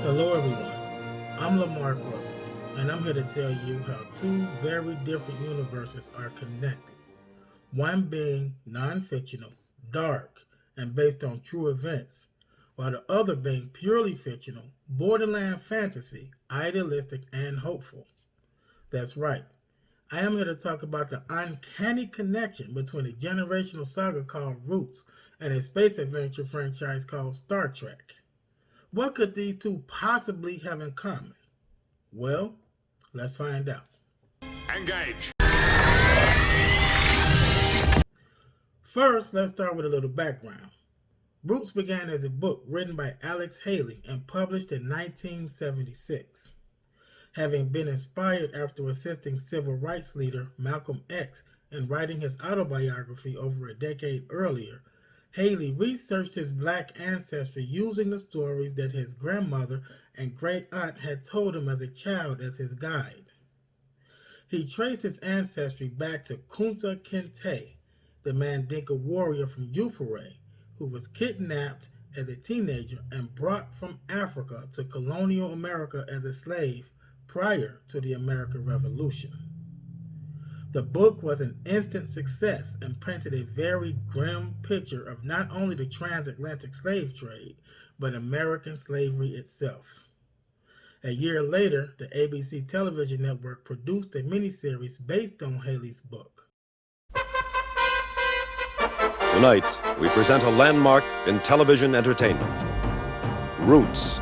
Hello everyone, I'm Lamar Russell, and I'm here to tell you how two very different universes are connected. One being non-fictional, dark, and based on true events, while the other being purely fictional, borderline fantasy, idealistic, and hopeful. That's right, I am here to talk about the uncanny connection between a generational saga called Roots and a space adventure franchise called Star Trek. What could these two possibly have in common? Well, let's find out. Engage! First, let's start with a little background. Roots began as a book written by Alex Haley and published in 1976. Having been inspired after assisting civil rights leader Malcolm X in writing his autobiography over a decade earlier, Haley researched his black ancestry using the stories that his grandmother and great aunt had told him as a child as his guide. He traced his ancestry back to Kunta Kinte, the Mandinka warrior from Jufuray, who was kidnapped as a teenager and brought from Africa to colonial America as a slave prior to the American Revolution. The book was an instant success and painted a very grim picture of not only the transatlantic slave trade, but American slavery itself. A year later, the ABC television network produced a miniseries based on Haley's book. Tonight, we present a landmark in television entertainment. Roots,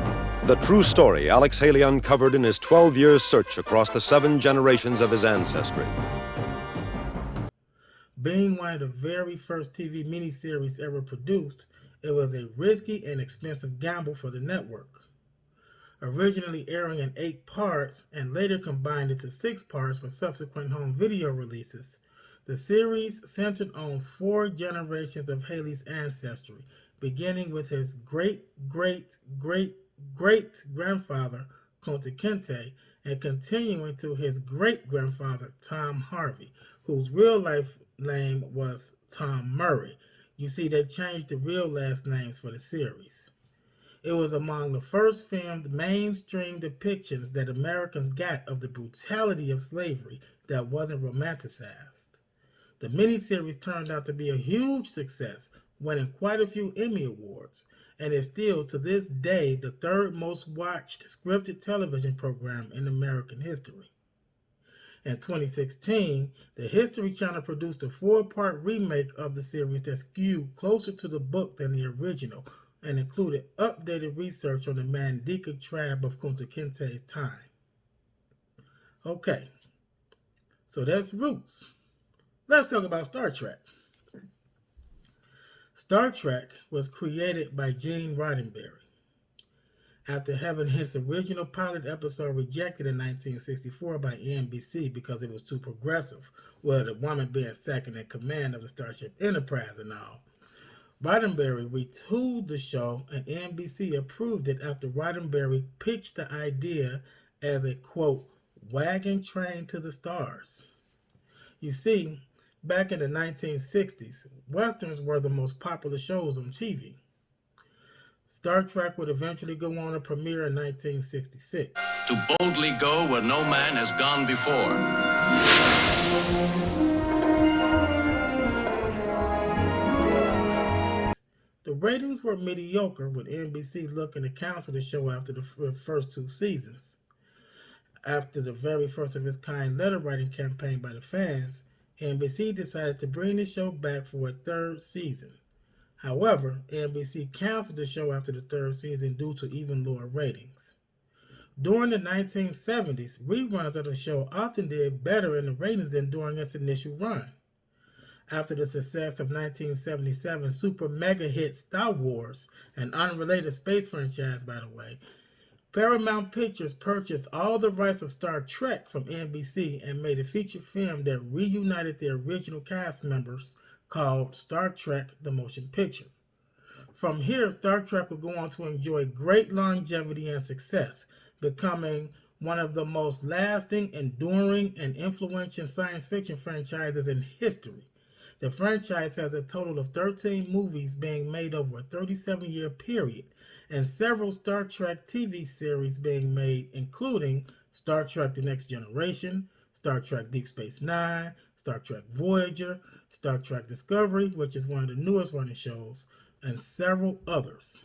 the true story Alex Haley uncovered in his 12-year search across the 7 generations of his ancestry. Being one of the very first TV miniseries ever produced, it was a risky and expensive gamble for the network. Originally airing in 8 parts and later combined into 6 parts for subsequent home video releases, the series centered on 4 generations of Haley's ancestry, beginning with his great-great-great-grandfather, Kunta Kinte, and continuing to his great-grandfather, Tom Harvey, whose real-life name was Tom Murray. You see, they changed the real last names for the series. It was among the first filmed mainstream depictions that Americans got of the brutality of slavery that wasn't romanticized. The miniseries turned out to be a huge success, winning quite a few Emmy Awards, and is still to this day the 3rd most watched scripted television program in American history. In 2016, the History Channel produced a 4-part remake of the series that skewed closer to the book than the original and included updated research on the Mandinka tribe of Kunta Kinte's time. Okay, so that's Roots. Let's talk about Star Trek. Star Trek was created by Gene Roddenberry. After having his original pilot episode rejected in 1964 by NBC because it was too progressive, with a woman being second in command of the Starship Enterprise and all, Roddenberry retooled the show and NBC approved it after Roddenberry pitched the idea as a, quote, wagon train to the stars. You see, back in the 1960s, Westerns were the most popular shows on TV. Star Trek would eventually go on to premiere in 1966. To boldly go where no man has gone before. The ratings were mediocre, with NBC looking to cancel the show after the first 2 seasons. After the very first of its kind letter writing campaign by the fans, NBC decided to bring the show back for a 3rd season. However, NBC canceled the show after the 3rd season due to even lower ratings. During the 1970s, reruns of the show often did better in the ratings than during its initial run. After the success of 1977 super mega hit Star Wars, an unrelated space franchise by the way, Paramount Pictures purchased all the rights of Star Trek from NBC and made a feature film that reunited the original cast members called Star Trek: The Motion Picture. From here, Star Trek would go on to enjoy great longevity and success, becoming one of the most lasting, enduring, and influential science fiction franchises in history, The franchise has a total of 13 movies being made over a 37-year period, and several Star Trek TV series being made, including Star Trek The Next Generation, Star Trek Deep Space Nine, Star Trek Voyager, Star Trek Discovery, which is one of the newest running shows, and several others.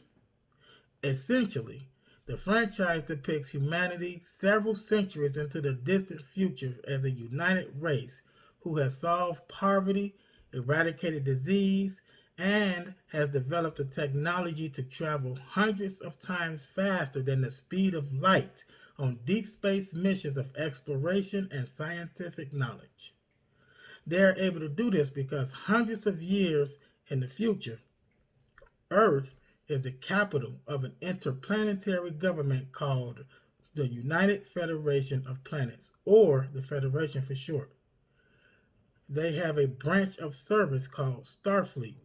Essentially, the franchise depicts humanity several centuries into the distant future as a united race who has solved poverty, eradicated disease, and has developed a technology to travel hundreds of times faster than the speed of light on deep space missions of exploration and scientific knowledge. They are able to do this because hundreds of years in the future, Earth is the capital of an interplanetary government called the United Federation of Planets, or the Federation for short. They have a branch of service called Starfleet.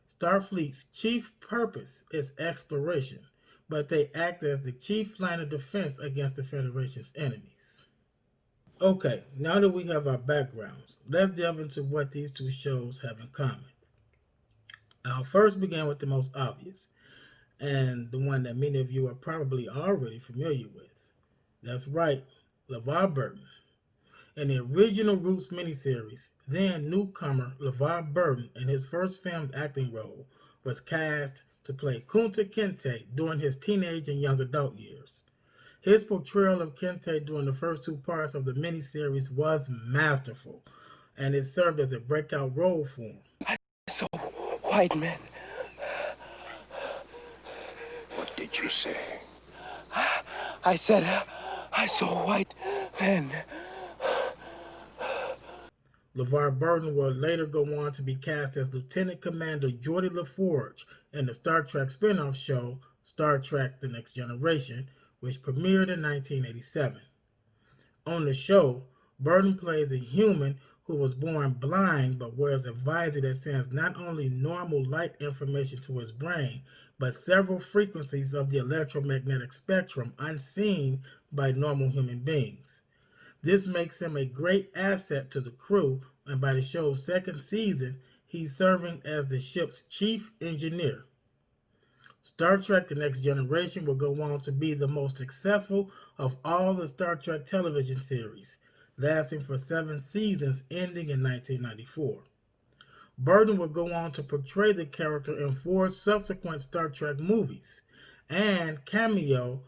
Starfleet's chief purpose is exploration, but they act as the chief line of defense against the Federation's enemies. Okay, now that we have our backgrounds, let's delve into what these two shows have in common. I'll first begin with the most obvious, and the one that many of you are probably already familiar with. That's right, LeVar Burton. In the original Roots miniseries, then newcomer LeVar Burton, in his first filmed acting role, was cast to play Kunta Kinte during his teenage and young adult years. His portrayal of Kinte during the first two parts of the miniseries was masterful, and it served as a breakout role for him. So white, man. What did you say? I said I saw white men. LeVar Burton would later go on to be cast as Lieutenant Commander Geordi LaForge in the Star Trek spin-off show Star Trek The Next Generation, which premiered in 1987. On the show, Burton plays a human who was born blind but wears a visor that sends not only normal light information to his brain, but several frequencies of the electromagnetic spectrum unseen by normal human beings. This makes him a great asset to the crew, and by the show's second season, he's serving as the ship's chief engineer. Star Trek The Next Generation will go on to be the most successful of all the Star Trek television series, lasting for 7 seasons ending in 1994. Burton would go on to portray the character in 4 subsequent Star Trek movies, and cameo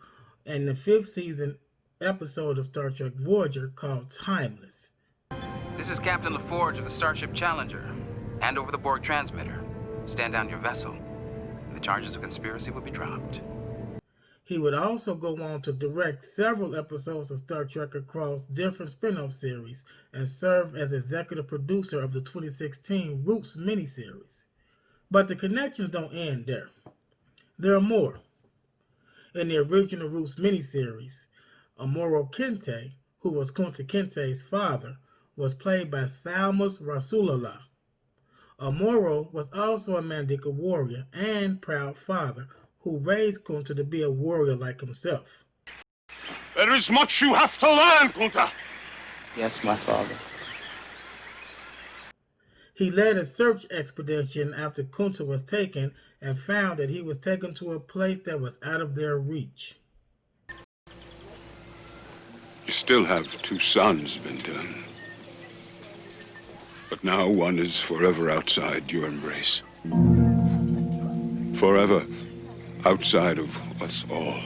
in the 5th season episode of Star Trek Voyager called Timeless. This is Captain LaForge of the Starship Challenger. Hand over the Borg transmitter. Stand down your vessel. The charges of conspiracy will be dropped. He would also go on to direct several episodes of Star Trek across different spin-off series and serve as executive producer of the 2016 Roots miniseries. But the connections don't end there. There are more. In the original Roots miniseries, Amuro Kinte, who was Kunta Kinte's father, was played by Thalmus Rasulullah. Amuro was also a Mandinka warrior and proud father who raised Kunta to be a warrior like himself. There is much you have to learn, Kunta. Yes, my father. He led a search expedition after Kunta was taken and found that he was taken to a place that was out of their reach. You still have 2 sons, Bintan. But now one is forever outside your embrace. Forever outside of us all.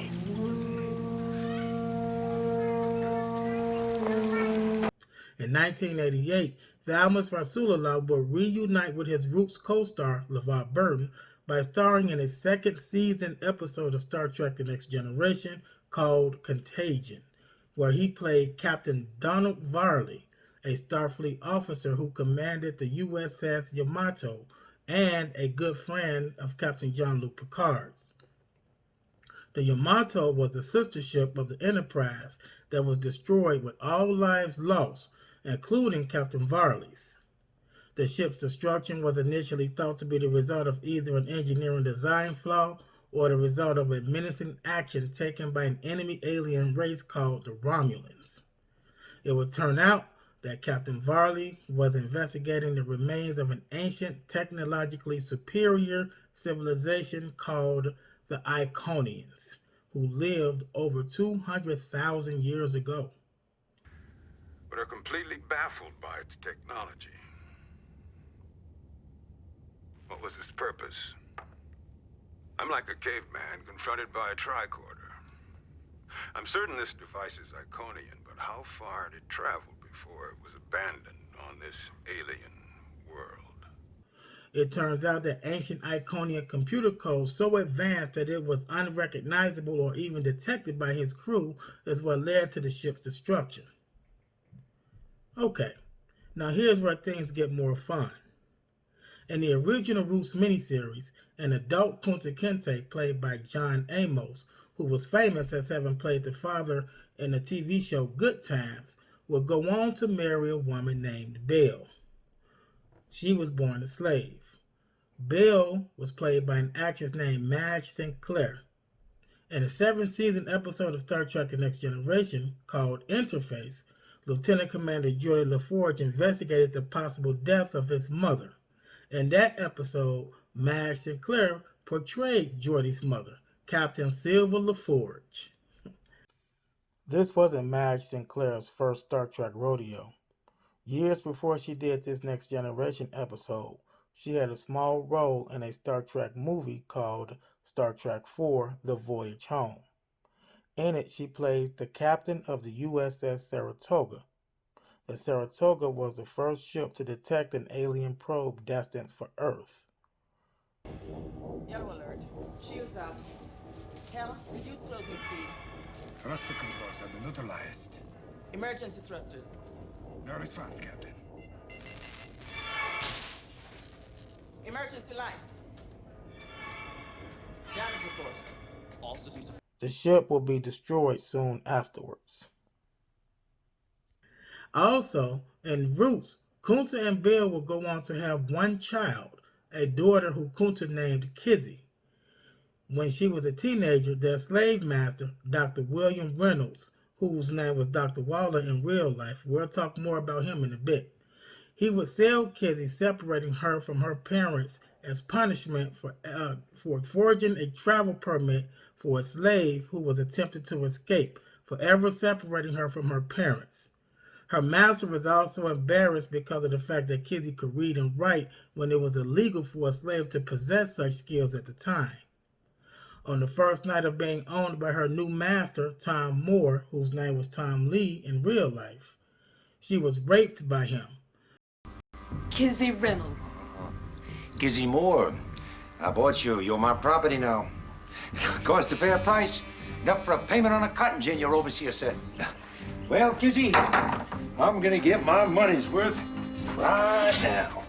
In 1988, Thalmus Rasulullah will reunite with his Roots co-star, LeVar Burton, by starring in a second season episode of Star Trek The Next Generation called Contagion, where he played Captain Donald Varley, a Starfleet officer who commanded the USS Yamato and a good friend of Captain Jean-Luc Picard's. The Yamato was the sister ship of the Enterprise that was destroyed with all lives lost, including Captain Varley's. The ship's destruction was initially thought to be the result of either an engineering design flaw or the result of a menacing action taken by an enemy alien race called the Romulans. It would turn out that Captain Varley was investigating the remains of an ancient, technologically superior civilization called the Iconians, who lived over 200,000 years ago. But are completely baffled by its technology. What was its purpose? I'm like a caveman confronted by a tricorder. I'm certain this device is Iconian, but how far had it traveled before it was abandoned on this alien world? It turns out that ancient Iconian computer code so advanced that it was unrecognizable or even detected by his crew is what led to the ship's destruction. Okay, now here's where things get more fun. In the original Roots miniseries, an adult Kunta Kinte, played by John Amos, who was famous as having played the father in the TV show Good Times, would go on to marry a woman named Belle. She was born a slave. Belle was played by an actress named Madge Sinclair. In a 7-season episode of Star Trek The Next Generation called Interface, Lieutenant Commander Geordi LaForge investigated the possible death of his mother. In that episode, Madge Sinclair portrayed Geordi's mother, Captain Silva LaForge. This wasn't Madge Sinclair's first Star Trek rodeo. Years before she did this Next Generation episode, she had a small role in a Star Trek movie called Star Trek IV: The Voyage Home. In it, she played the captain of the USS Saratoga. The Saratoga was the first ship to detect an alien probe destined for Earth. Yellow alert. Shields out. Hell, reduce closing speed. Thruster controls have been neutralized. Emergency thrusters. No response, Captain. Emergency lights. Damage report. All systems. The ship will be destroyed soon afterwards. Also, in Roots, Kunta and Belle will go on to have one child, a daughter who Kunta named Kizzy. When she was a teenager, their slave master, Dr. William Reynolds, whose name was Dr. Waller in real life, we'll talk more about him in a bit, he would sell Kizzy, separating her from her parents as punishment for forging a travel permit for a slave who was attempting to escape, forever separating her from her parents. Her master was also embarrassed because of the fact that Kizzy could read and write when it was illegal for a slave to possess such skills at the time. On the first night of being owned by her new master, Tom Moore, whose name was Tom Lee in real life, she was raped by him. Kizzy Reynolds. Kizzy Moore, I bought you. You're my property now. Cost a fair price. Enough for a payment on a cotton gin your overseer said. Well, Kizzy, I'm gonna get my money's worth right now.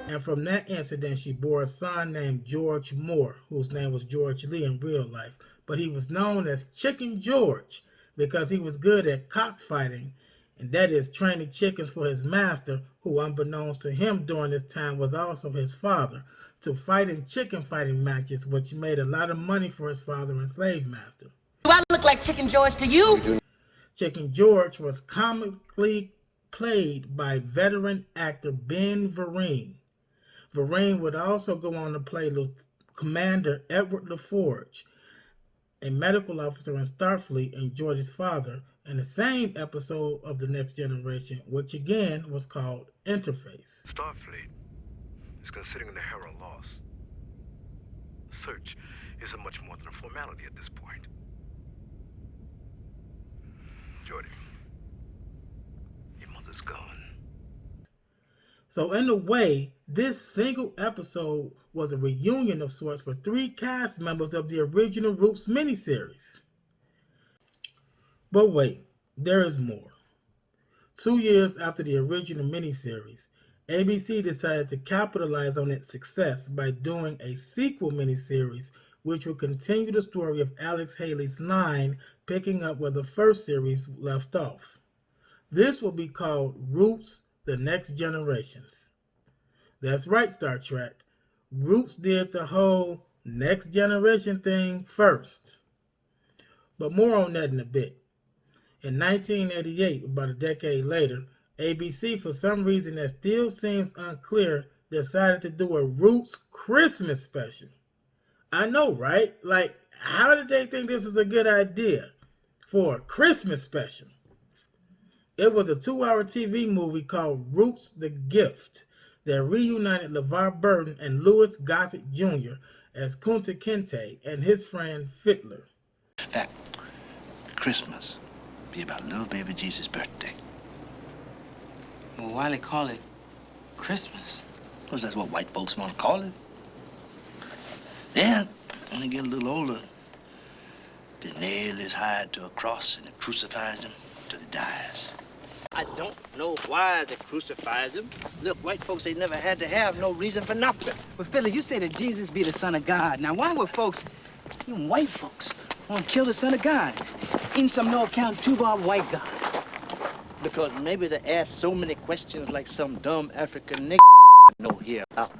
And from that incident, she bore a son named George Moore, whose name was George Lee in real life. But he was known as Chicken George because he was good at cockfighting, and that is training chickens for his master, who unbeknownst to him during this time was also his father, to fight in chicken fighting matches, which made a lot of money for his father and slave master. Do I look like Chicken George to you? Chicken George was comically played by veteran actor Ben Vereen. Vereen would also go on to play Commander Edward LaForge, a medical officer in Starfleet and Geordi's father, in the same episode of The Next Generation, which again was called Interface. Starfleet is considering the Herald lost. Search isn't much more than a formality at this point. Geordi, your mother's gone. So in a way, this single episode was a reunion of sorts for 3 cast members of the original Roots miniseries. But wait, there is more. 2 years after the original miniseries, ABC decided to capitalize on its success by doing a sequel miniseries which will continue the story of Alex Haley's line, picking up where the first series left off. This will be called Roots: The Next Generations. That's right, Star Trek. Roots did the whole Next Generation thing first. But more on that in a bit. In 1988, about a decade later, ABC, for some reason that still seems unclear, decided to do a Roots Christmas special. I know, right? Like, how did they think this was a good idea for a Christmas special? It was a 2-hour TV movie called Roots the Gift that reunited LeVar Burton and Louis Gossett Jr. as Kunta Kinte and his friend Fiddler. In fact, Christmas be about little baby Jesus' birthday. Well, why they call it Christmas? Because that's what white folks want to call it. Then, when they get a little older, they nail his hide to a cross and they crucifies him till he dies. I don't know why they crucifies him. Look, white folks, they never had to have no reason for nothing. But Philly, you say that Jesus be the son of God. Now, why would folks, even white folks, want to kill the son of God? Ain't some no-account two-bob white guy. Because maybe they ask so many questions like some dumb African nigga no hear out.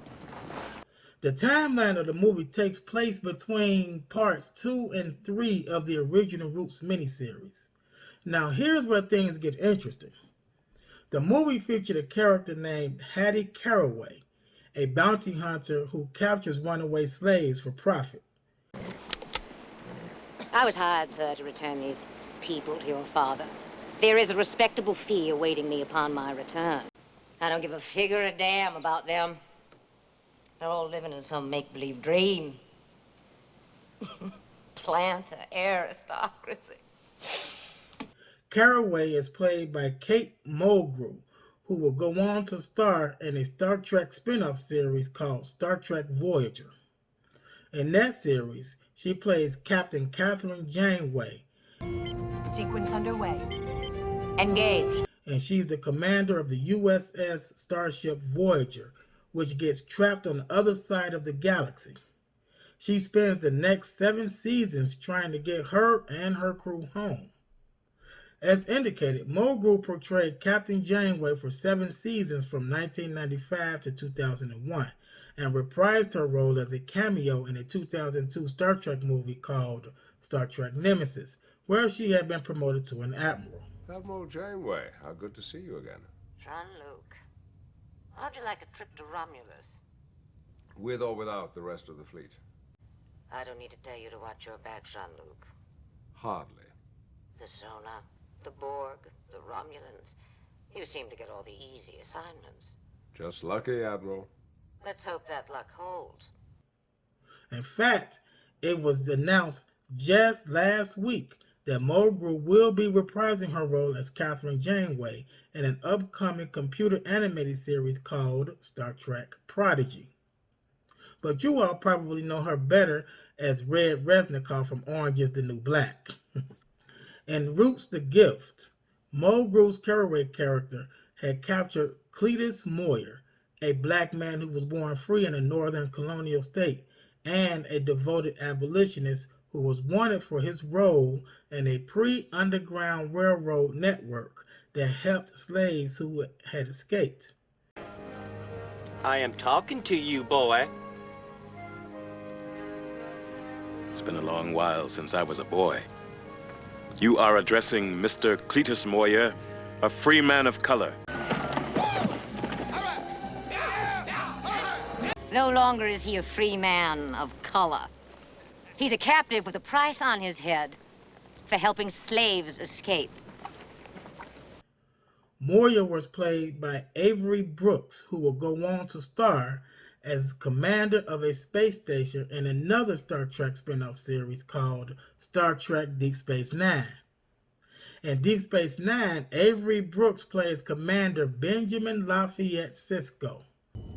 The timeline of the movie takes place between parts 2 and 3 of the original Roots miniseries. Now, here's where things get interesting. The movie featured a character named Hattie Caraway, a bounty hunter who captures runaway slaves for profit. I was hired, sir, to return these people to your father. There is a respectable fee awaiting me upon my return. I don't give a figure a damn about them. They're all living in some make-believe dream. Planter aristocracy. Caraway is played by Kate Mulgrew, who will go on to star in a Star Trek spin-off series called Star Trek Voyager. In that series, she plays Captain Catherine Janeway. Sequence underway. Engage. And she's the commander of the USS Starship Voyager, which gets trapped on the other side of the galaxy. She spends the next 7 seasons trying to get her and her crew home. As indicated, Mulgrew portrayed Captain Janeway for 7 seasons from 1995 to 2001 and reprised her role as a cameo in a 2002 Star Trek movie called Star Trek Nemesis, where she had been promoted to an admiral. Admiral Janeway, how good to see you again. Jean-Luc, how'd you like a trip to Romulus? With or without the rest of the fleet? I don't need to tell you to watch your back, Jean-Luc. Hardly. The Zona, the Borg, the Romulans. You seem to get all the easy assignments. Just lucky, Admiral. Let's hope that luck holds. In fact, it was announced just last week that Mulgrew will be reprising her role as Catherine Janeway in an upcoming computer animated series called Star Trek Prodigy. But you all probably know her better as Red Resnicoff from Orange is the New Black. In Roots the Gift, Mulgrew's Caraway character had captured Cletus Moyer, a black man who was born free in a northern colonial state, and a devoted abolitionist who was wanted for his role in a pre-Underground Railroad network that helped slaves who had escaped. I am talking to you, boy. It's been a long while since I was a boy. You are addressing Mr. Cletus Moyer, a free man of color. No longer is he a free man of color. He's a captive with a price on his head for helping slaves escape. Moyer was played by Avery Brooks, who will go on to star as commander of a space station in another Star Trek spin-off series called Star Trek Deep Space Nine. In Deep Space Nine, Avery Brooks plays Commander Benjamin Lafayette Sisko.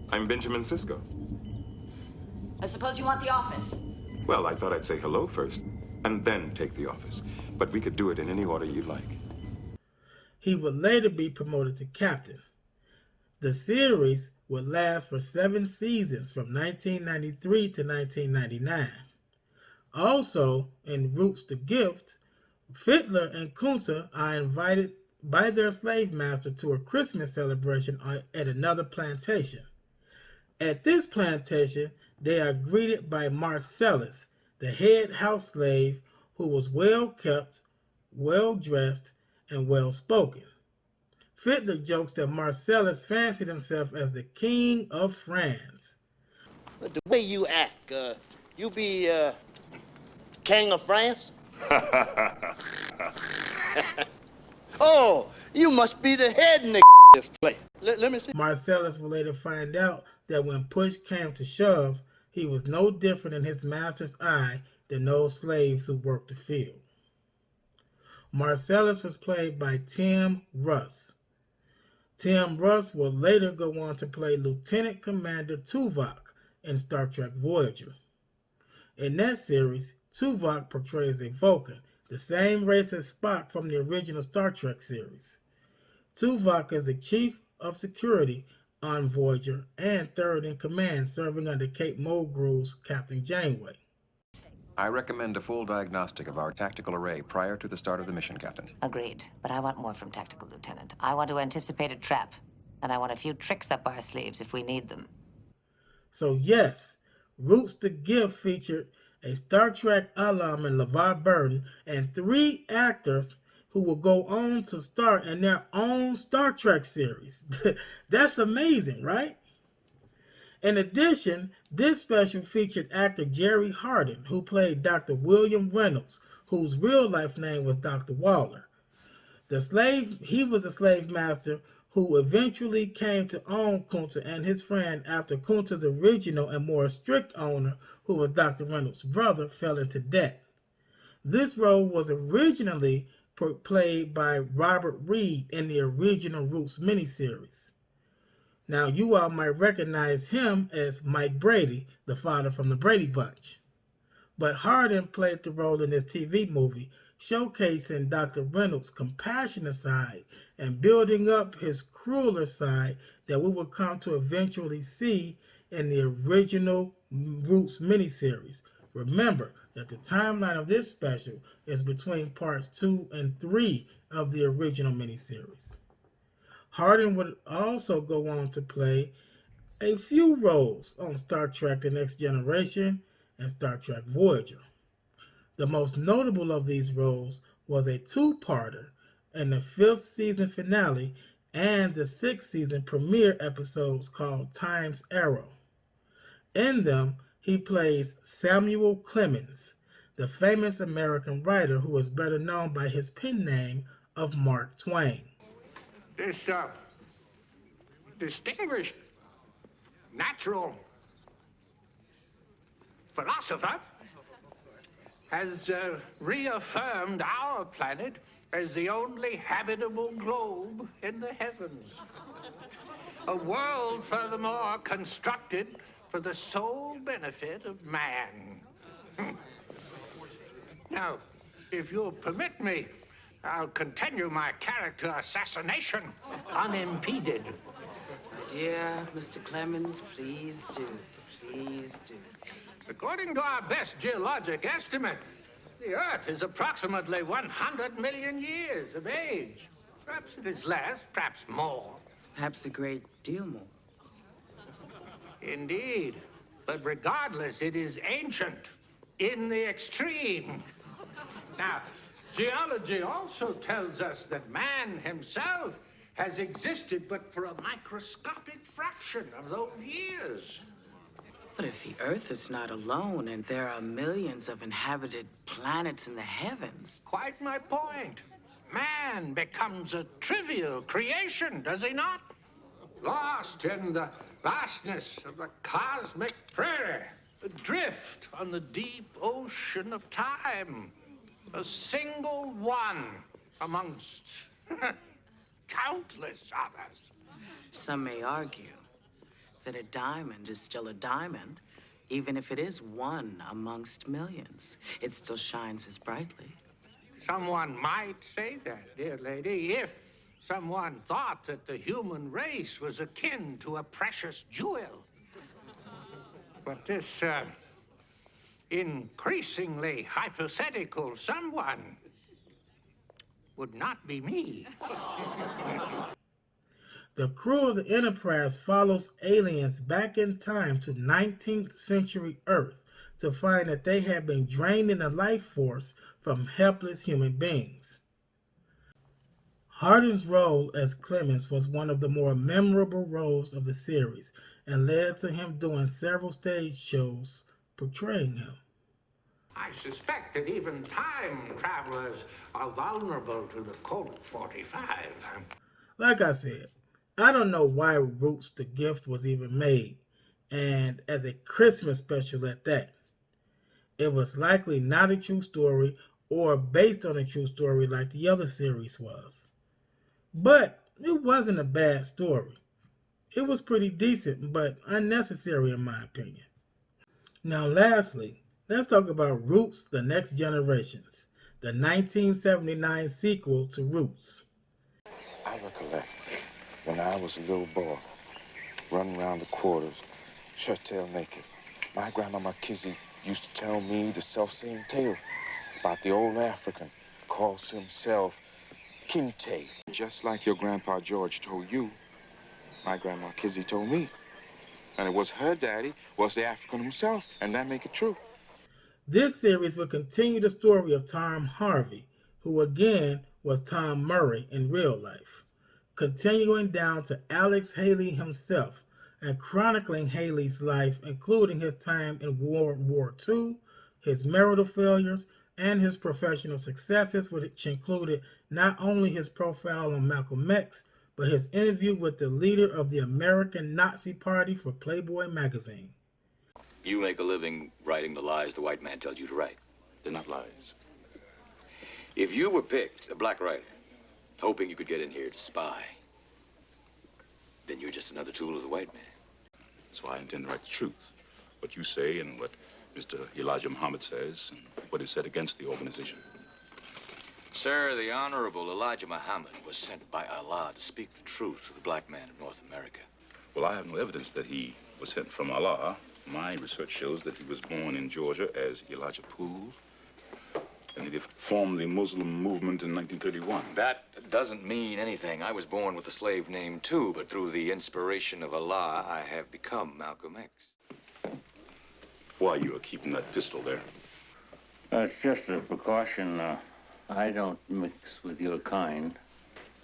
I'm Benjamin Sisko. I suppose you want the office. Well, I thought I'd say hello first, and then take the office. But we could do it in any order you like. He would later be promoted to captain. The series would last for 7 seasons from 1993 to 1999. Also, in Roots the Gift, Fiddler and Kunta are invited by their slave master to a Christmas celebration at another plantation. At this plantation, they are greeted by Marcellus, the head house slave, who was well kept, well dressed, and well-spoken. Fiddler jokes that Marcellus fancied himself as the king of France. But the way you act, you be king of France? Oh, you must be the head in this place. Let me see. Marcellus would later find out that when push came to shove, he was no different in his master's eye than those slaves who worked the field. Marcellus was played by Tim Russ. Tim Russ will later go on to play Lieutenant Commander Tuvok in Star Trek Voyager. In that series, Tuvok portrays a Vulcan, the same race as Spock from the original Star Trek series. Tuvok is the chief of security on Voyager and third in command, serving under Kate Mulgrew's Captain Janeway. I recommend a full diagnostic of our tactical array prior to the start of the mission, Captain. Agreed, but I want more from Tactical Lieutenant. I want to anticipate a trap, and I want a few tricks up our sleeves if we need them. So yes, Roots the Gift featured a Star Trek alum in LeVar Burton and 3 actors who will go on to star in their own Star Trek series. That's amazing, right? In addition, this special featured actor Jerry Hardin, who played Dr. William Reynolds, whose real-life name was Dr. Waller. He was a slave master who eventually came to own Kunta and his friend after Kunta's original and more strict owner, who was Dr. Reynolds' brother, fell into debt. This role was originally played by Robert Reed in the original Roots miniseries. Now, you all might recognize him as Mike Brady, the father from the Brady Bunch. But Hardin played the role in this TV movie, showcasing Dr. Reynolds' compassionate side and building up his crueler side that we will come to eventually see in the original Roots miniseries. Remember that the timeline of this special is between parts 2 and 3 of the original miniseries. Hardin would also go on to play a few roles on Star Trek The Next Generation and Star Trek Voyager. The most notable of these roles was a 2-parter in the 5th season finale and the 6th season premiere episodes called Time's Arrow. In them, he plays Samuel Clemens, the famous American writer who is better known by his pen name of Mark Twain. This distinguished natural philosopher has reaffirmed our planet as the only habitable globe in the heavens. A world, furthermore, constructed for the sole benefit of man. Now, if you'll permit me, I'll continue my character assassination unimpeded. Dear Mr. Clemens, please do. Please do. According to our best geologic estimate, the Earth is approximately 100 million years of age. Perhaps it is less, perhaps more. Perhaps a great deal more. Indeed. But regardless, it is ancient in the extreme. Now, geology also tells us that man himself has existed but for a microscopic fraction of those years. But if the Earth is not alone and there are millions of inhabited planets in the heavens... Quite my point. Man becomes a trivial creation, does he not? Lost in the vastness of the cosmic prairie, adrift on the deep ocean of time. A single one amongst countless others. Some may argue that a diamond is still a diamond, even if it is one amongst millions. It still shines as brightly. Someone might say that, dear lady, if someone thought that the human race was akin to a precious jewel. But this increasingly hypothetical someone would not be me. The crew of the Enterprise follows aliens back in time to 19th century Earth to find that they have been draining the life force from helpless human beings. Hardin's role as Clemens was one of the more memorable roles of the series and led to him doing several stage shows portraying him. I suspect that even time travelers are vulnerable to the Colt 45. Like I said, I don't know why Roots the Gift was even made, and as a Christmas special at that. It was likely not a true story or based on a true story like the other series was. But it wasn't a bad story. It was pretty decent, but unnecessary in my opinion. Now lastly, let's talk about Roots: The Next Generations, the 1979 sequel to Roots. I recollect when I was a little boy, running around the quarters, shirt-tail naked. My grandmama Kizzy used to tell me the self-same tale about the old African, calls himself Kinte. Just like your grandpa George told you, my grandma Kizzy told me. And it was her daddy was the African himself, and that make it true. This series will continue the story of Tom Harvey, who again was Tom Murray in real life, continuing down to Alex Haley himself and chronicling Haley's life, including his time in World War II, his marital failures, and his professional successes, which included not only his profile on Malcolm X, but his interview with the leader of the American Nazi Party for Playboy magazine. You make a living writing the lies the white man tells you to write. They're not lies. If you were picked, a black writer, hoping you could get in here to spy, then you're just another tool of the white man. So I intend to write the truth. What you say and what Mr. Elijah Muhammad says and what is said against the organization. Sir, the Honorable Elijah Muhammad was sent by Allah to speak the truth to the black man of North America. Well, I have no evidence that he was sent from Allah. My research shows that he was born in Georgia as Elijah Poole, and he formed the Muslim movement in 1931. That doesn't mean anything. I was born with a slave name, too, but through the inspiration of Allah, I have become Malcolm X. Why you are keeping that pistol there? It's just a precaution. I don't mix with your kind,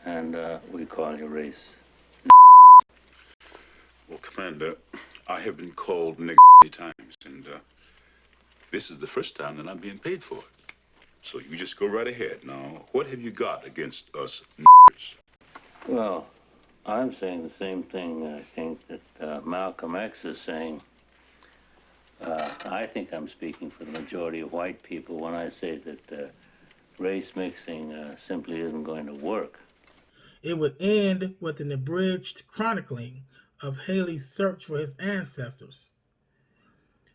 and we call your race. Well, Commander, I have been called nigger many times, and this is the first time that I'm being paid for it. So you just go right ahead. Now, what have you got against us niggers? Well, I'm saying the same thing, I think, that Malcolm X is saying. I think I'm speaking for the majority of white people when I say that race mixing simply isn't going to work. It would end with an abridged chronicling of Haley's search for his ancestors.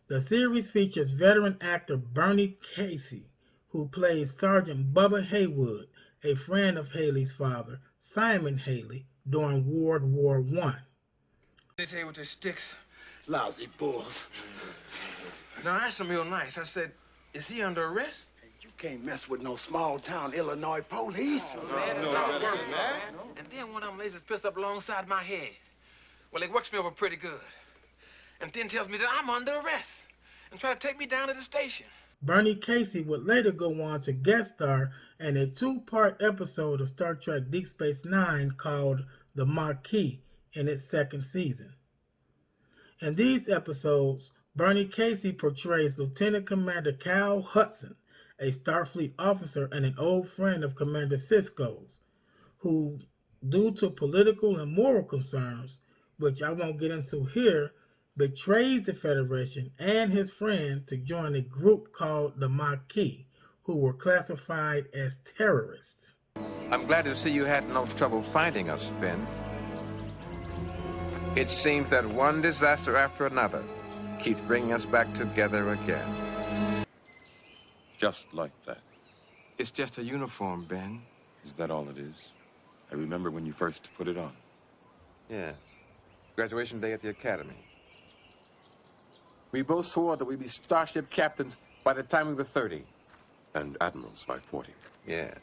The series features veteran actor Bernie Casey, who plays Sergeant Bubba Haywood, a friend of Haley's father, Simon Haley, during World War I. They say with their sticks, lousy bulls. Now, I asked him real nice. I said, is he under arrest? Hey, you can't mess with no small-town Illinois police. Oh, man, it's not working, man. And then one of them lays his pistol up alongside my head. Well, he works me over pretty good. And then tells me that I'm under arrest and try to take me down to the station. Bernie Casey would later go on to guest star in a two-part episode of Star Trek Deep Space Nine called The Marquis in its second season. In these episodes, Bernie Casey portrays Lieutenant Commander Cal Hudson, a Starfleet officer and an old friend of Commander Sisko's, who, due to political and moral concerns, which I won't get into here, betrays the Federation and his friend to join a group called the Maquis, who were classified as terrorists. I'm glad to see you had no trouble finding us, Ben. It seems that one disaster after another keeps bringing us back together again. Just like that. It's just a uniform, Ben. Is that all it is? I remember when you first put it on. Yes. Graduation day at the academy. We both swore that we'd be starship captains by the time we were 30. And admirals by 40. Yes.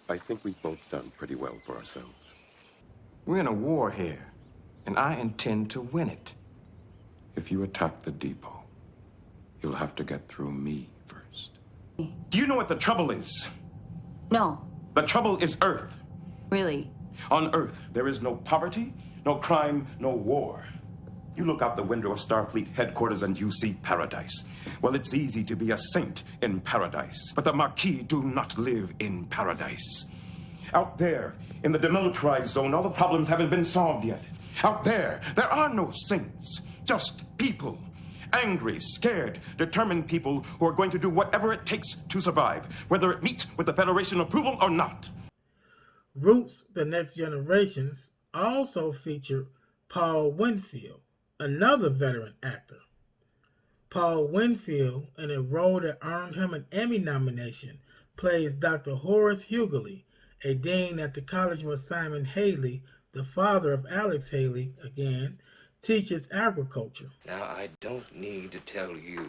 I think we've both done pretty well for ourselves. We're in a war here, and I intend to win it. If you attack the depot, you'll have to get through me first. Do you know what the trouble is? No. The trouble is Earth. Really? On Earth, there is no poverty, no crime, no war. You look out the window of Starfleet headquarters and you see paradise. Well, it's easy to be a saint in paradise, but the Maquis do not live in paradise. Out there, in the demilitarized zone, all the problems haven't been solved yet. Out there are no saints, just people. Angry, scared, determined people who are going to do whatever it takes to survive, whether it meets with the Federation approval or not. Roots, The Next Generations also featured Paul Winfield, another veteran actor. Paul Winfield, in a role that earned him an Emmy nomination, plays Dr. Horace Hughley, a dean at the college where Simon Haley, the father of Alex Haley, again, teaches agriculture. Now, I don't need to tell you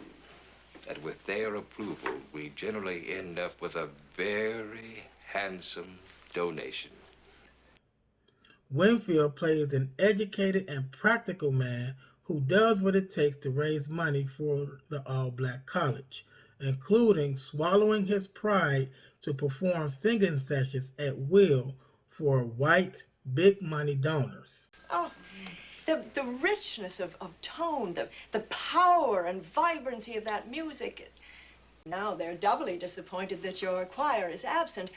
that with their approval, we generally end up with a very handsome donation. Winfield plays an educated and practical man who does what it takes to raise money for the all-black college, including swallowing his pride to perform singing sessions at will for white, big-money donors. Oh, the richness of tone, the power and vibrancy of that music. Now they're doubly disappointed that your choir is absent.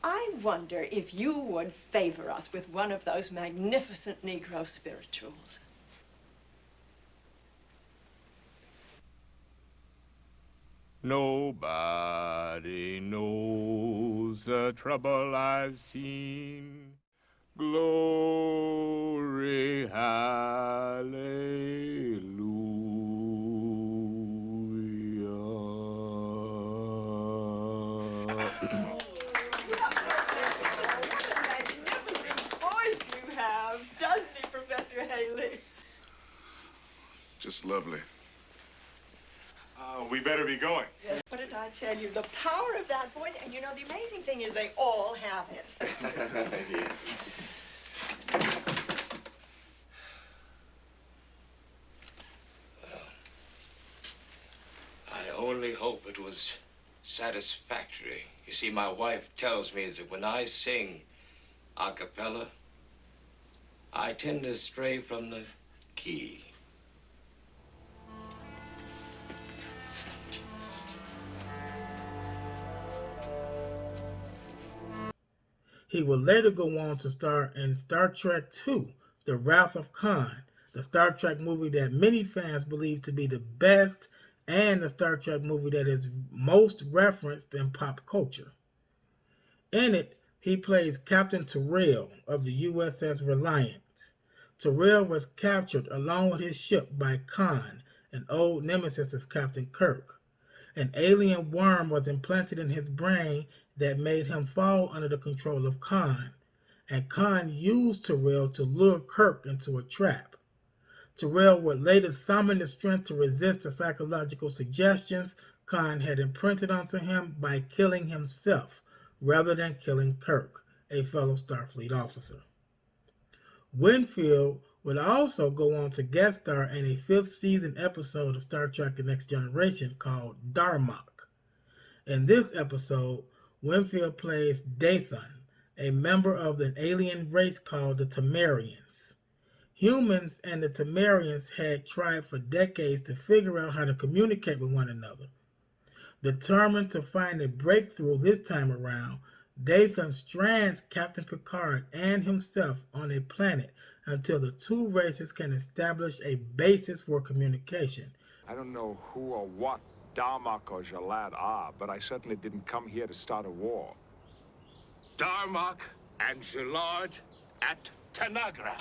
I wonder if you would favor us with one of those magnificent Negro spirituals. Nobody knows the trouble I've seen. Glory, hallelujah. Voice you have, doesn't he, Professor Haley? Just lovely. We better be going. What did I tell you? The power of that voice, and you know, the amazing thing is they all have it. Yeah. I only hope it was satisfactory. You see, my wife tells me that when I sing a cappella, I tend to stray from the key. He would later go on to star in Star Trek II, The Wrath of Khan, the Star Trek movie that many fans believe to be the best and the Star Trek movie that is most referenced in pop culture. In it, he plays Captain Terrell of the USS Reliant. Terrell was captured along with his ship by Khan, an old nemesis of Captain Kirk. An alien worm was implanted in his brain that made him fall under the control of Khan, and Khan used Terrell to lure Kirk into a trap. Terrell would later summon the strength to resist the psychological suggestions Khan had imprinted onto him by killing himself rather than killing Kirk, a fellow Starfleet officer. Winfield would also go on to guest star in a 5th season episode of Star Trek The Next Generation called Darmok. In this episode, Winfield plays Dathan, a member of an alien race called the Temerians. Humans and the Temerians had tried for decades to figure out how to communicate with one another. Determined to find a breakthrough this time around, Dathan strands Captain Picard and himself on a planet until the two races can establish a basis for communication. I don't know who or what Darmok or Jalad are, but I certainly didn't come here to start a war. Darmok and Jalad at Tanagra.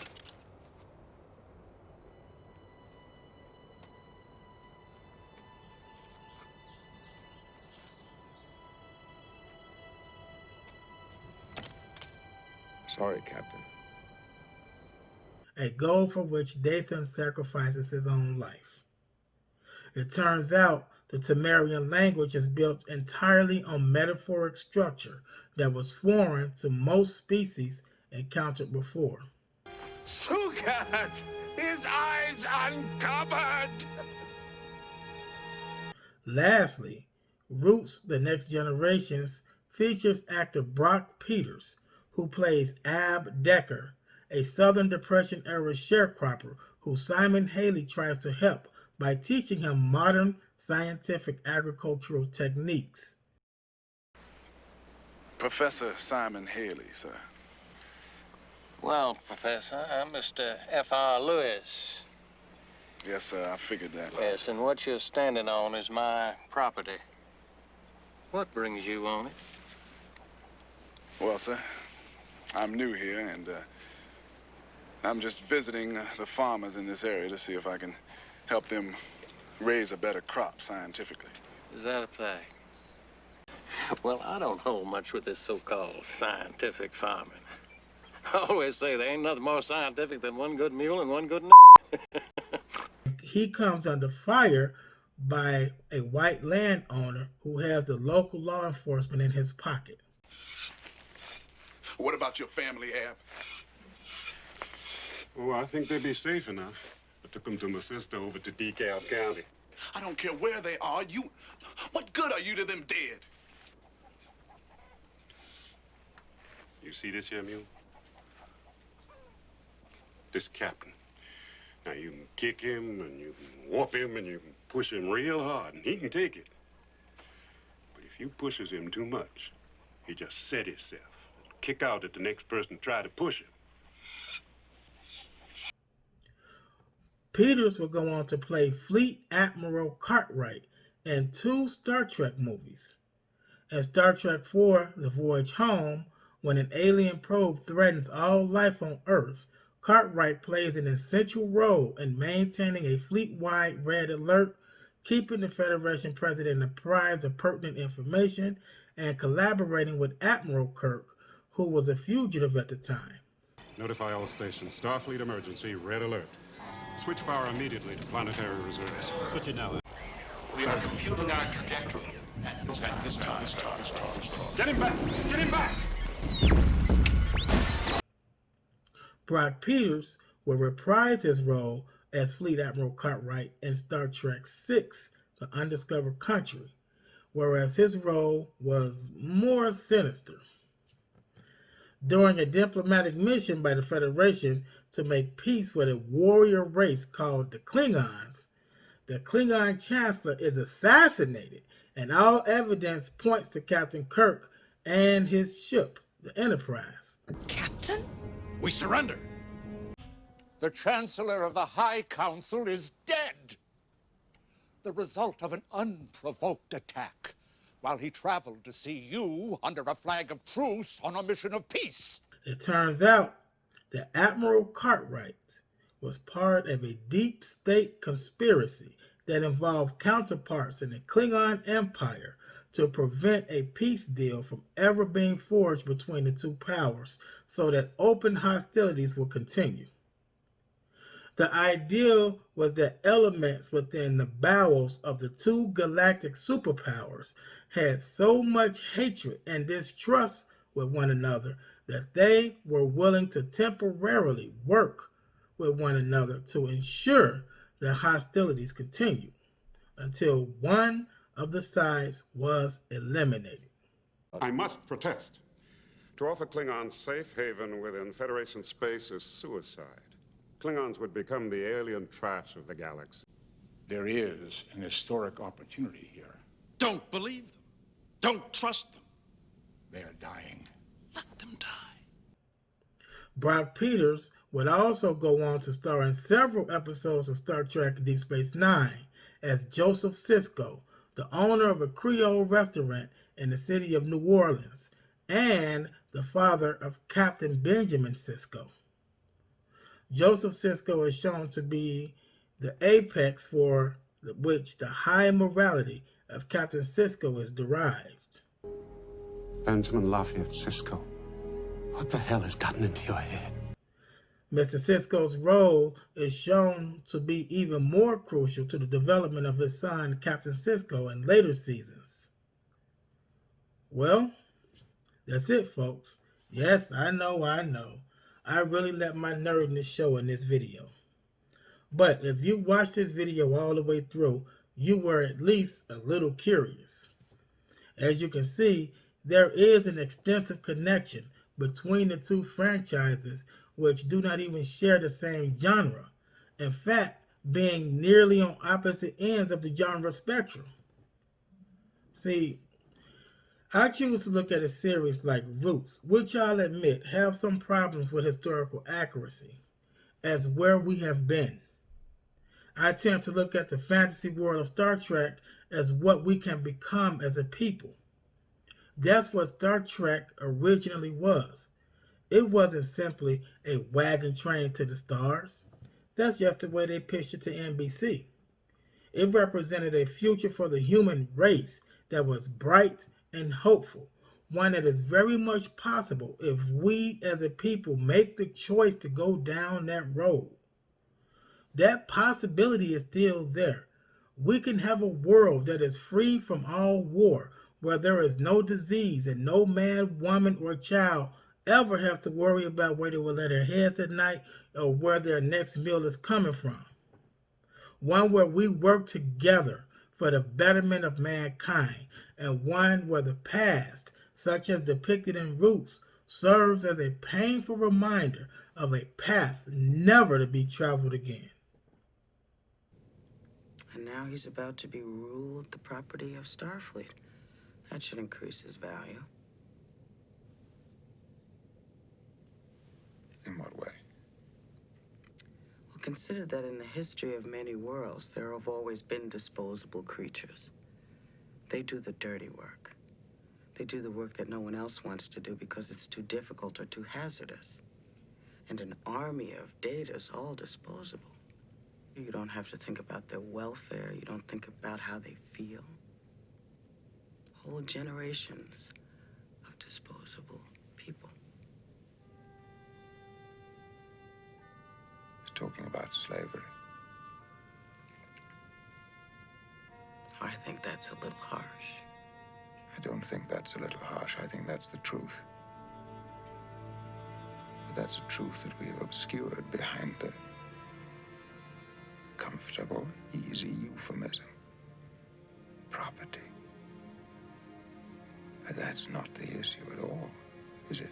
Sorry, Captain. A goal for which Dathan sacrifices his own life. It turns out the Temerian language is built entirely on metaphoric structure that was foreign to most species encountered before. Sugat! His eyes uncovered! Lastly, Roots, The Next Generations features actor Brock Peters, who plays Ab Decker, a Southern Depression-era sharecropper who Simon Haley tries to help by teaching him modern scientific agricultural techniques. Professor Simon Haley, sir. Well, Professor, I'm Mr. F.R. Lewis. Yes, sir, I figured that. Yes, and what you're standing on is my property. What brings you on it? Well, sir, I'm new here, and I'm just visiting the farmers in this area to see if I can help them raise a better crop scientifically. Is that a fact? Well, I don't hold much with this so-called scientific farming. I always say there ain't nothing more scientific than one good mule and one good He comes under fire by a white landowner who has the local law enforcement in his pocket. What about your family, Ab? Oh, I think they'd be safe enough. I took them to my sister over to DeKalb County. I don't care where they are. What good are you to them dead? You see this here, mule? This captain. Now, you can kick him, and you can whoop him, and you can push him real hard, and he can take it. But if you pushes him too much, he just set himself. Kick out at the next person try to push him. Peters would go on to play Fleet Admiral Cartwright in 2 Star Trek movies. In Star Trek IV, The Voyage Home, when an alien probe threatens all life on Earth, Cartwright plays an essential role in maintaining a fleet-wide red alert, keeping the Federation president apprised of pertinent information, and collaborating with Admiral Kirk, who was a fugitive at the time. Notify all stations. Starfleet emergency, red alert. Switch power immediately to planetary reserves. Switch it now. We are computing our trajectory at this time. Get him back! Get him back! Brock Peters will reprise his role as Fleet Admiral Cartwright in Star Trek VI, The Undiscovered Country, whereas his role was more sinister. During a diplomatic mission by the Federation to make peace with a warrior race called the Klingons Chancellor is assassinated, and all evidence points to Captain Kirk and his ship, the Enterprise. Captain? We surrender. The Chancellor of the High Council is dead. The result of an unprovoked attack while he traveled to see you under a flag of truce on a mission of peace. It turns out that Admiral Cartwright was part of a deep state conspiracy that involved counterparts in the Klingon Empire to prevent a peace deal from ever being forged between the two powers so that open hostilities will continue. The idea was that elements within the bowels of the two galactic superpowers had so much hatred and distrust with one another that they were willing to temporarily work with one another to ensure that hostilities continued until one of the sides was eliminated. I must protest. To offer Klingons safe haven within Federation space is suicide. Klingons would become the alien trash of the galaxy. There is an historic opportunity here. Don't believe them. Don't trust them. They are dying. Let them die. Brock Peters would also go on to star in several episodes of Star Trek Deep Space Nine as Joseph Sisko, the owner of a Creole restaurant in the city of New Orleans, and the father of Captain Benjamin Sisko. Joseph Sisko is shown to be the apex for which the high morality of Captain Sisko is derived. Benjamin Lafayette Sisko, what the hell has gotten into your head? Mr. Sisko's role is shown to be even more crucial to the development of his son, Captain Sisko, in later seasons. Well, that's it, folks. Yes, I know. I really let my nerdness show in this video. But if you watched this video all the way through, you were at least a little curious. As you can see, there is an extensive connection between the two franchises, which do not even share the same genre. In fact, being nearly on opposite ends of the genre spectrum. See, I choose to look at a series like Roots, which I'll admit have some problems with historical accuracy, as where we have been. I tend to look at the fantasy world of Star Trek as what we can become as a people. That's what Star Trek originally was. It wasn't simply a wagon train to the stars. That's just the way they pitched it to NBC. It represented a future for the human race that was bright and hopeful, one that is very much possible if we as a people make the choice to go down that road. That possibility is still there. We can have a world that is free from all war, where there is no disease and no man, woman, or child ever has to worry about where they will lay their heads at night or where their next meal is coming from. One where we work together for the betterment of mankind, and one where the past, such as depicted in Roots, serves as a painful reminder of a path never to be traveled again. And now he's about to be ruled the property of Starfleet. That should increase his value. In what way? Well, consider that in the history of many worlds, there have always been disposable creatures. They do the dirty work. They do the work that no one else wants to do because it's too difficult or too hazardous. And an army of data's all disposable. You don't have to think about their welfare. You don't think about how they feel. Whole generations of disposable people. He's talking about slavery. I think that's a little harsh. I don't think that's a little harsh. I think that's the truth. But that's a truth that we have obscured behind a comfortable, easy euphemism. Property. But that's not the issue at all, is it?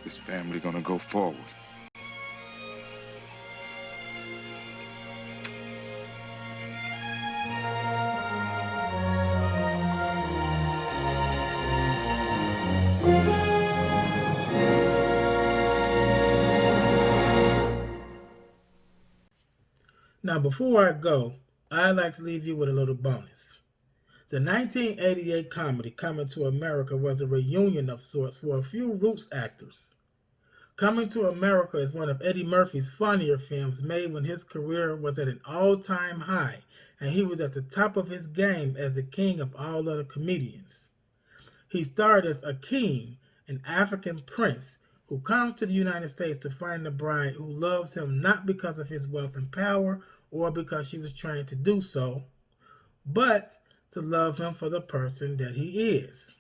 This family gonna go forward. Now, before I go, I'd like to leave you with a little bonus. The 1988 comedy Coming to America was a reunion of sorts for a few Roots actors. Coming to America is one of Eddie Murphy's funnier films made when his career was at an all-time high and he was at the top of his game as the king of all other comedians. He starred as Akeem, an African prince who comes to the United States to find a bride who loves him not because of his wealth and power or because she was trained to do so, but to love him for the person that he is.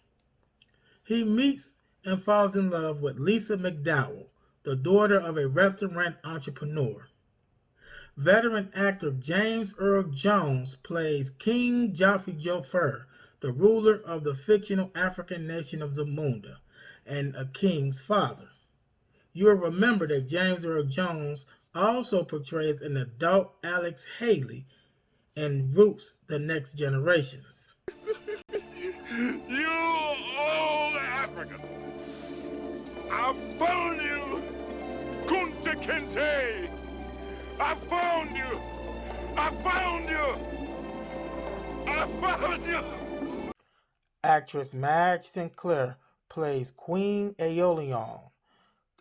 He meets and falls in love with Lisa McDowell, the daughter of a restaurant entrepreneur. Veteran actor James Earl Jones plays King Jaffe Joffer, the ruler of the fictional African nation of Zamunda, and Akeem's father. You'll remember that James Earl Jones also portrays an adult Alex Haley in Roots: The Next Generations. You old African! I found you! Kunta Kinte! I found you! I found you! I found you! Actress Madge Sinclair plays Queen Aeolian,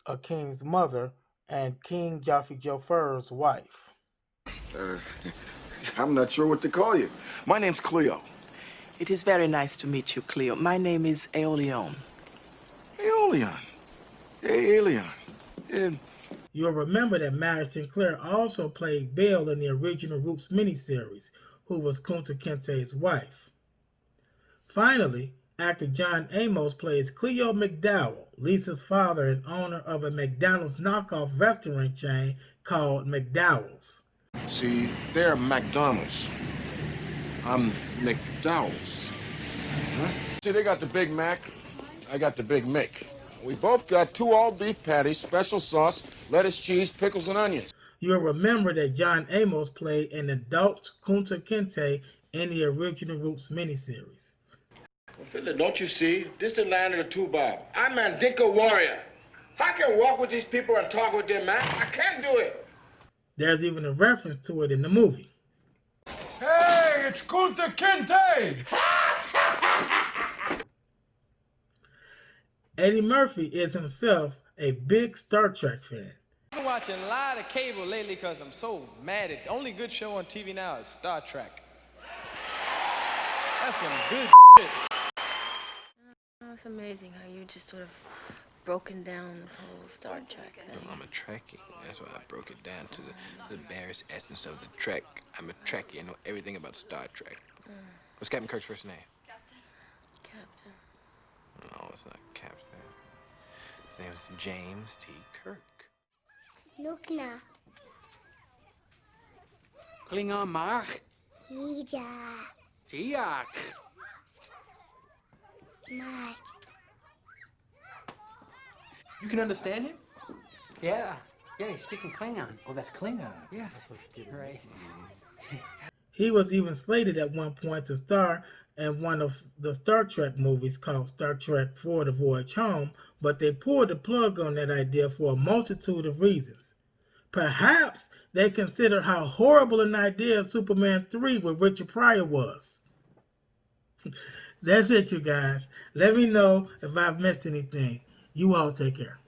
Akeem's mother and King Jaffe Joffer's wife. I'm not sure what to call you. My name's Cleo. It is very nice to meet you, Cleo. My name is Aeolian. Aeolian. Alien. And You'll remember that Madge Sinclair also played Belle in the original Roots miniseries, who was Kunta Kinte's wife. Finally, actor John Amos plays Cleo McDowell, Lisa's father and owner of a McDonald's knockoff restaurant chain called McDowell's. see, they're McDonald's. I'm McDowell's. Huh? See, they got the Big Mac, I got the Big Mick. We both got 2 all-beef patties, special sauce, lettuce, cheese, pickles, and onions. You'll remember that John Amos played an adult Kunta Kinte in the original Roots miniseries. Well, Fiddler, don't you see? This the land of the two-bob. I'm Mandinka warrior. I can walk with these people and talk with them, man. I can't do it. There's even a reference to it in the movie. Hey, it's Kunta Kinte! Eddie Murphy is himself a big Star Trek fan. I've been watching a lot of cable lately because I'm so mad at the only good show on TV now is Star Trek. That's some good shit. Oh, it's amazing how you just sort of broken down this whole Star Trek thing. I'm a Trekkie. That's why I broke it down to the barest essence of the Trek. I'm a Trekkie. I know everything about Star Trek. What's Captain Kirk's first name? Captain. No, it's not Captain. His name is James T. Kirk. Look now. Klingon maar. Hija. Tiak. Mike. You can understand him? Yeah. Yeah, he's speaking Klingon. Oh, that's Klingon. Yeah. Right. He was even slated at one point to star in one of the Star Trek movies called Star Trek IV: The Voyage Home, but they pulled the plug on that idea for a multitude of reasons. Perhaps they considered how horrible an idea Superman 3 with Richard Pryor was. That's it, you guys. Let me know if I've missed anything. You all take care.